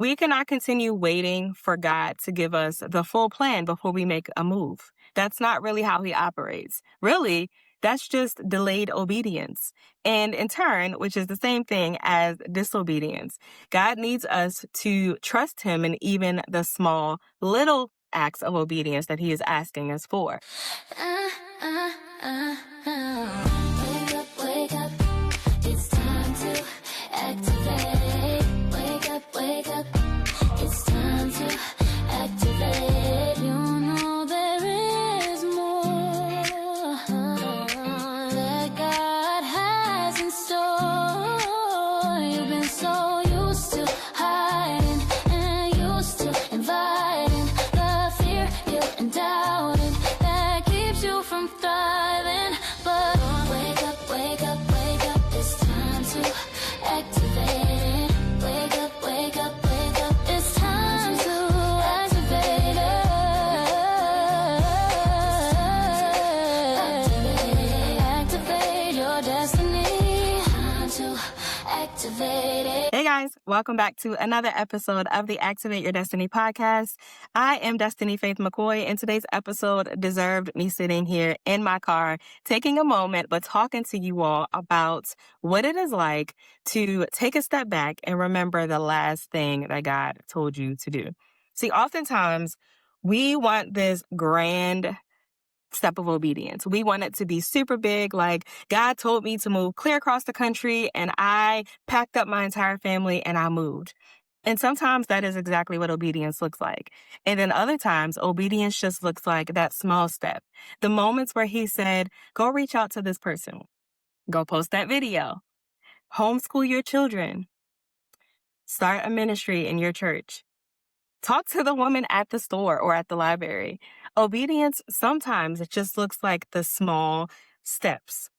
We cannot continue waiting for God to give us the full plan before we make a move. That's not really how he operates. Really, that's just delayed obedience. And in turn, which is the same thing as disobedience, God needs us to trust him in even the small, little acts of obedience that he is asking us for. Wake up, it's time to activate. Wake up, it's time to activate. You know there is more that God has in store. You've been so used to hiding and used to inviting the fear, guilt, and doubting that keeps you from thriving. But wake up, it's time to activate. Wake up, it's time to activate it. Activate your destiny. Time to activate it. Hey guys, welcome back to another episode of the Activate Your Destiny podcast. I am Destiny Faith McCoy, and today's episode deserved me sitting here in my car, taking a moment, but talking to you all about what it is like to take a step back and remember the last thing that God told you to do. See, oftentimes we want this grand step of obedience. We want it to be super big, like God told me to move clear across the country and I packed up my entire family and I moved. And sometimes that is exactly what obedience looks like. And then other times, obedience just looks like that small step. The moments where he said, go reach out to this person, go post that video, homeschool your children, start a ministry in your church. Talk to the woman at the store or at the library. Obedience, sometimes it just looks like the small steps.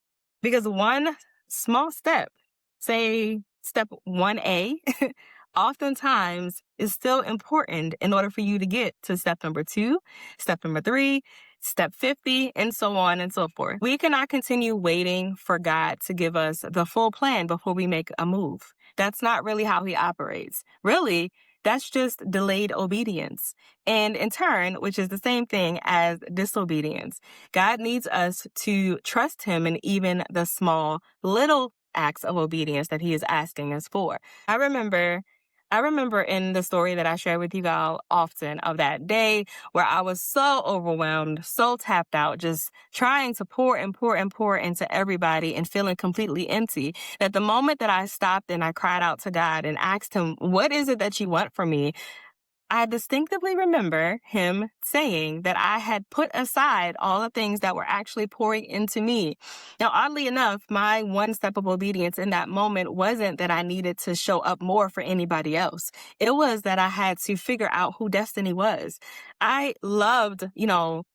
Because one small step, say step 1A, oftentimes is still important in order for you to get to step number 2, step number 3, step 50, and so on and so forth. We cannot continue waiting for God to give us the full plan before we make a move. That's not really how he operates. Really, that's just delayed obedience. And in turn, which is the same thing as disobedience, God needs us to trust him in even the small, little acts of obedience that he is asking us for. I remember in the story that I share with you all often of that day where I was so overwhelmed, so tapped out, just trying to pour and pour and pour into everybody and feeling completely empty, that the moment that I stopped and I cried out to God and asked him, what is it that you want from me? I distinctively remember him saying that I had put aside all the things that were actually pouring into me. Now, oddly enough, my one step of obedience in that moment wasn't that I needed to show up more for anybody else. It was that I had to figure out who Destiny was. I loved,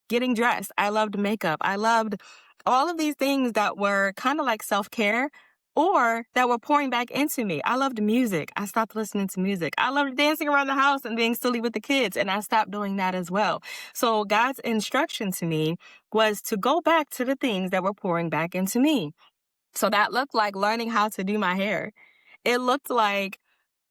getting dressed. I loved makeup. I loved all of these things that were kind of like self-care, or that were pouring back into me. I loved music. I stopped listening to music. I loved dancing around the house and being silly with the kids, and I stopped doing that as well. So God's instruction to me was to go back to the things that were pouring back into me. So that looked like learning how to do my hair. It looked like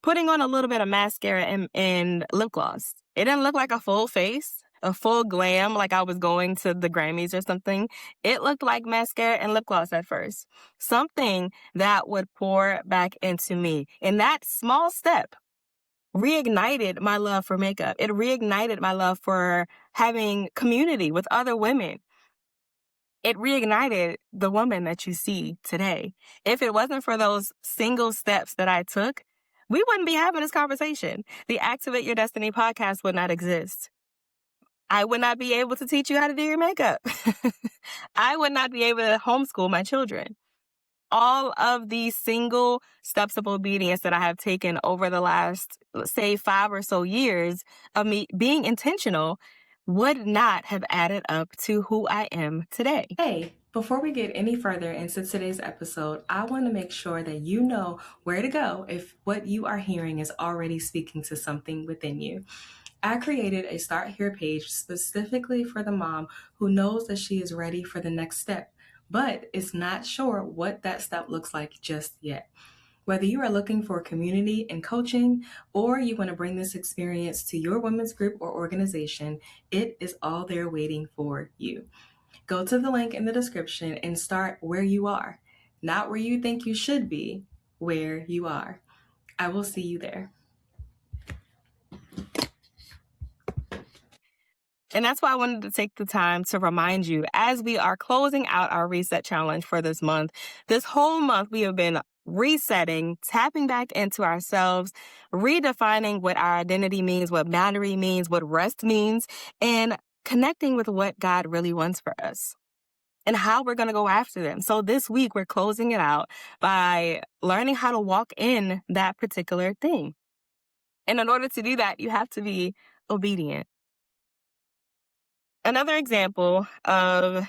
putting on a little bit of mascara and lip gloss. It didn't look like a full face, a full glam, like I was going to the Grammys or something. It looked like mascara and lip gloss at first. Something that would pour back into me. And that small step reignited my love for makeup. It reignited my love for having community with other women. It reignited the woman that you see today. If it wasn't for those single steps that I took, we wouldn't be having this conversation. The Activate Your Destiny podcast would not exist. I would not be able to teach you how to do your makeup. I would not be able to homeschool my children. All of these single steps of obedience that I have taken over the last, let's say, 5 or so years of me being intentional would not have added up to who I am today. Hey, before we get any further into today's episode, I want to make sure that you know where to go if what you are hearing is already speaking to something within you. I created a Start Here page specifically for the mom who knows that she is ready for the next step, but is not sure what that step looks like just yet. Whether you are looking for community and coaching, or you want to bring this experience to your women's group or organization, it is all there waiting for you. Go to the link in the description and start where you are, not where you think you should be, where you are. I will see you there. And that's why I wanted to take the time to remind you, as we are closing out our reset challenge for this month, this whole month we have been resetting, tapping back into ourselves, redefining what our identity means, what boundary means, what rest means, and connecting with what God really wants for us and how we're going to go after them. So this week we're closing it out by learning how to walk in that particular thing. And in order to do that, you have to be obedient. Another example of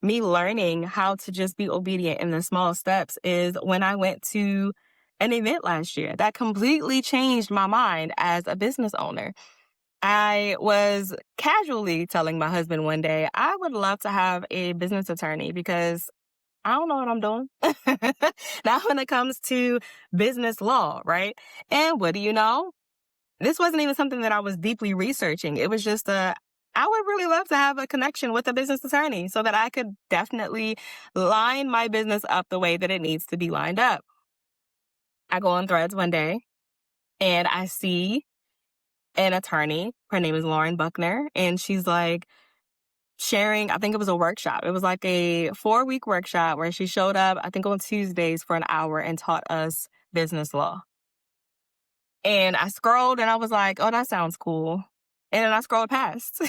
me learning how to just be obedient in the small steps is when I went to an event last year that completely changed my mind as a business owner. I was casually telling my husband one day, I would love to have a business attorney because I don't know what I'm doing. Not when it comes to business law, right? And what do you know? This wasn't even something that I was deeply researching. It was just I would really love to have a connection with a business attorney so that I could definitely line my business up the way that it needs to be lined up. I go on Threads one day and I see an attorney. Her name is Lauren Buckner, and she's like sharing, I think it was a workshop. It was like a 4-week workshop where she showed up, I think on Tuesdays for an hour and taught us business law. And I scrolled and I was like, oh, that sounds cool. And then I scrolled past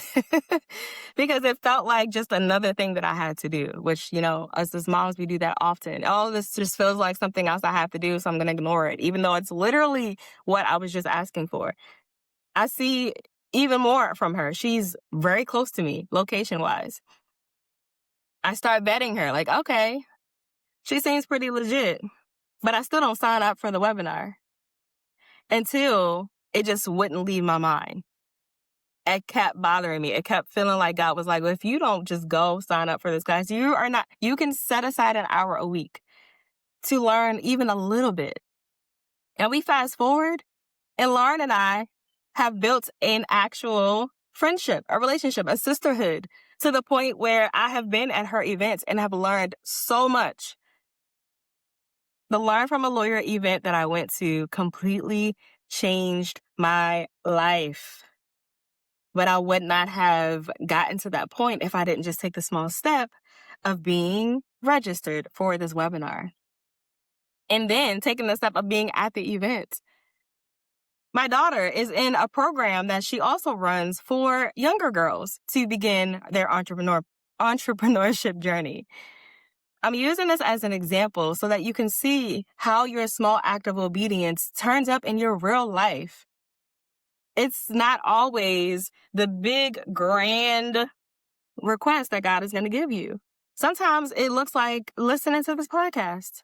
because it felt like just another thing that I had to do, which, you know, us as moms, we do that often. Oh, this just feels like something else I have to do, so I'm going to ignore it, even though it's literally what I was just asking for. I see even more from her. She's very close to me, location-wise. I start vetting her, like, okay, she seems pretty legit, but I still don't sign up for the webinar until it just wouldn't leave my mind. It kept bothering me. It kept feeling like God was like, well, if you don't just go sign up for this class, you can set aside an hour a week to learn even a little bit. And we fast forward, and Lauren and I have built an actual friendship, a relationship, a sisterhood, to the point where I have been at her events and have learned so much. The Learn from a Lawyer event that I went to completely changed my life. But I would not have gotten to that point if I didn't just take the small step of being registered for this webinar. And then taking the step of being at the event. My daughter is in a program that she also runs for younger girls to begin their entrepreneurship journey. I'm using this as an example so that you can see how your small act of obedience turns up in your real life. It's not always the big, grand request that God is going to give you. Sometimes it looks like listening to this podcast.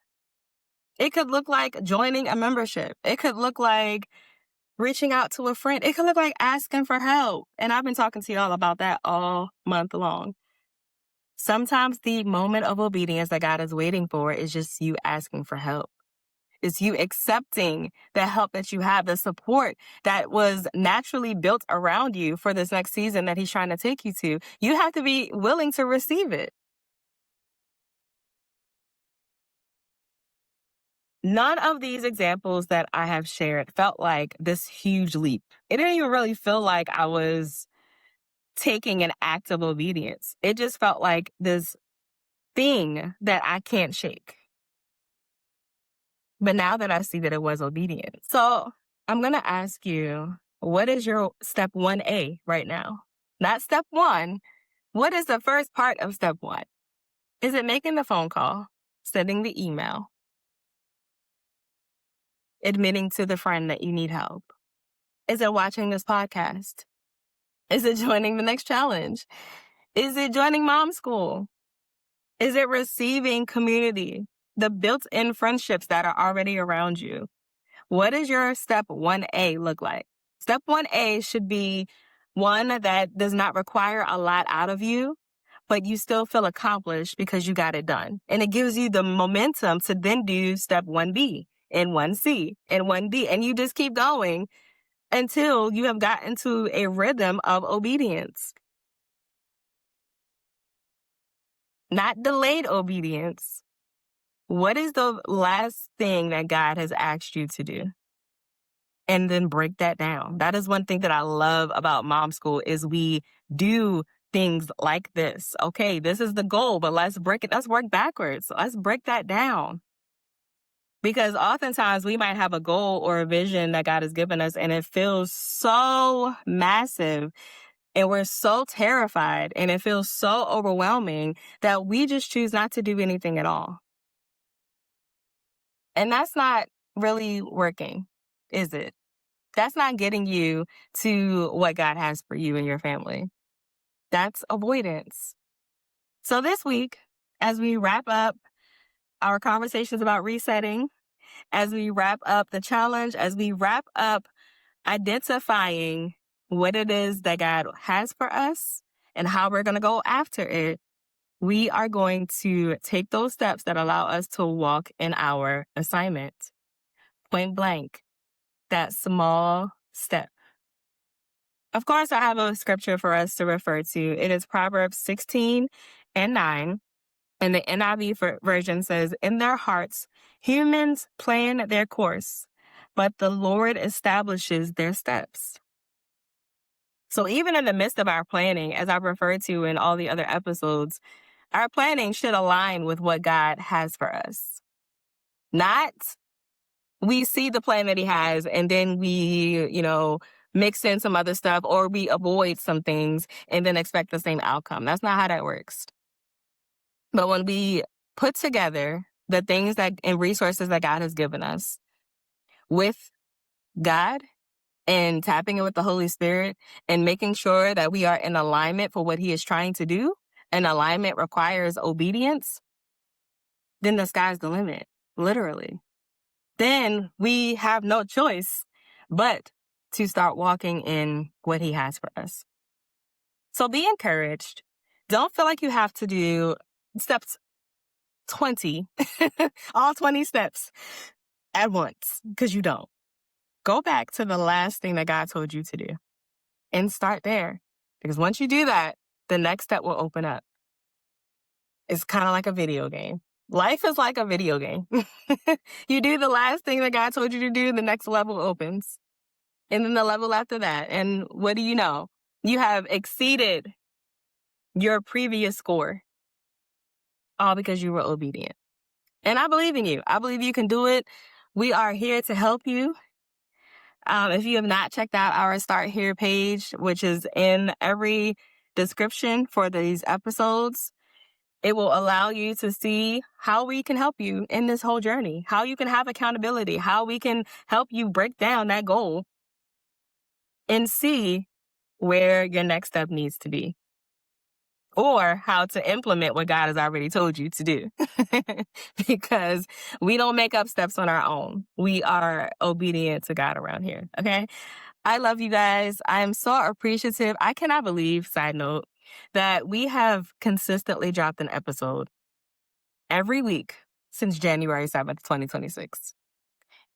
It could look like joining a membership. It could look like reaching out to a friend. It could look like asking for help. And I've been talking to y'all about that all month long. Sometimes the moment of obedience that God is waiting for is just you asking for help. It's you accepting the help that you have, the support that was naturally built around you for this next season that He's trying to take you to. You have to be willing to receive it. None of these examples that I have shared felt like this huge leap. It didn't even really feel like I was taking an act of obedience. It just felt like this thing that I can't shake. But now that I see that it was obedience. So I'm going to ask you, what is your step 1A right now? Not step 1. What is the first part of step 1? Is it making the phone call, sending the email, admitting to the friend that you need help? Is it watching this podcast? Is it joining the next challenge? Is it joining Mom School? Is it receiving community, the built-in friendships that are already around you? What does your step 1A look like? Step 1A should be one that does not require a lot out of you, but you still feel accomplished because you got it done. And it gives you the momentum to then do step 1B and 1C and 1D. And you just keep going until you have gotten to a rhythm of obedience. Not delayed obedience. What is the last thing that God has asked you to do? And then break that down. That is one thing that I love about Mom School is we do things like this. Okay, this is the goal, but let's break it. Let's work backwards. Let's break that down. Because oftentimes we might have a goal or a vision that God has given us and it feels so massive and we're so terrified and it feels so overwhelming that we just choose not to do anything at all. And that's not really working, is it? That's not getting you to what God has for you and your family. That's avoidance. So this week, as we wrap up our conversations about resetting, as we wrap up the challenge, as we wrap up identifying what it is that God has for us and how we're going to go after it, we are going to take those steps that allow us to walk in our assignment. Point blank, that small step. Of course, I have a scripture for us to refer to. It is Proverbs 16:9. And the NIV version says, in their hearts, humans plan their course, but the Lord establishes their steps. So even in the midst of our planning, as I've referred to in all the other episodes, our planning should align with what God has for us. Not we see the plan that he has and then we, mix in some other stuff or we avoid some things and then expect the same outcome. That's not how that works. But when we put together the things and resources that God has given us with God and tapping it with the Holy Spirit and making sure that we are in alignment for what he is trying to do, and alignment requires obedience, then the sky's the limit, literally. Then we have no choice but to start walking in what he has for us. So be encouraged. Don't feel like you have to do steps 20, all 20 steps at once, because you don't. Go back to the last thing that God told you to do and start there. Because once you do that, the next step will open up. It's kind of like a video game. Life is like a video game. You do the last thing that God told you to do, the next level opens. And then the level after that. And what do you know? You have exceeded your previous score, all because you were obedient. And I believe in you. I believe you can do it. We are here to help you. If you have not checked out our Start Here page, which is in every description for these episodes, it will allow you to see how we can help you in this whole journey, how you can have accountability, how we can help you break down that goal and see where your next step needs to be, or how to implement what God has already told you to do. Because we don't make up steps on our own. We are obedient to God around here, okay? I love you guys. I am so appreciative. I cannot believe, side note, that we have consistently dropped an episode every week since January 7th, 2026.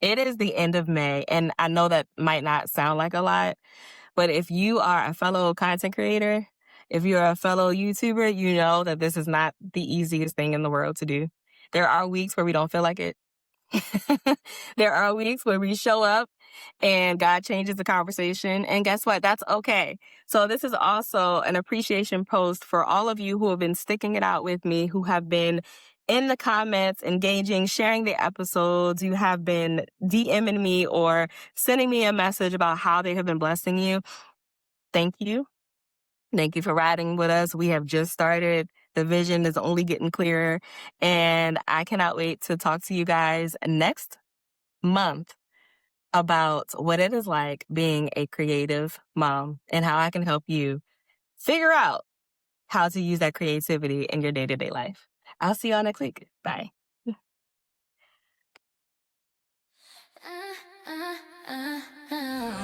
It is the end of May, and I know that might not sound like a lot, but if you are a fellow content creator, if you're a fellow YouTuber, you know that this is not the easiest thing in the world to do. There are weeks where we don't feel like it. There are weeks where we show up and God changes the conversation. And guess what? That's okay. So this is also an appreciation post for all of you who have been sticking it out with me, who have been in the comments, engaging, sharing the episodes. You have been DMing me or sending me a message about how they have been blessing you. Thank you. Thank you for riding with us. We have just started. The vision is only getting clearer. And I cannot wait to talk to you guys next month about what it is like being a creative mom and how I can help you figure out how to use that creativity in your day-to-day life. I'll see y'all next week. Bye. uh, uh, uh.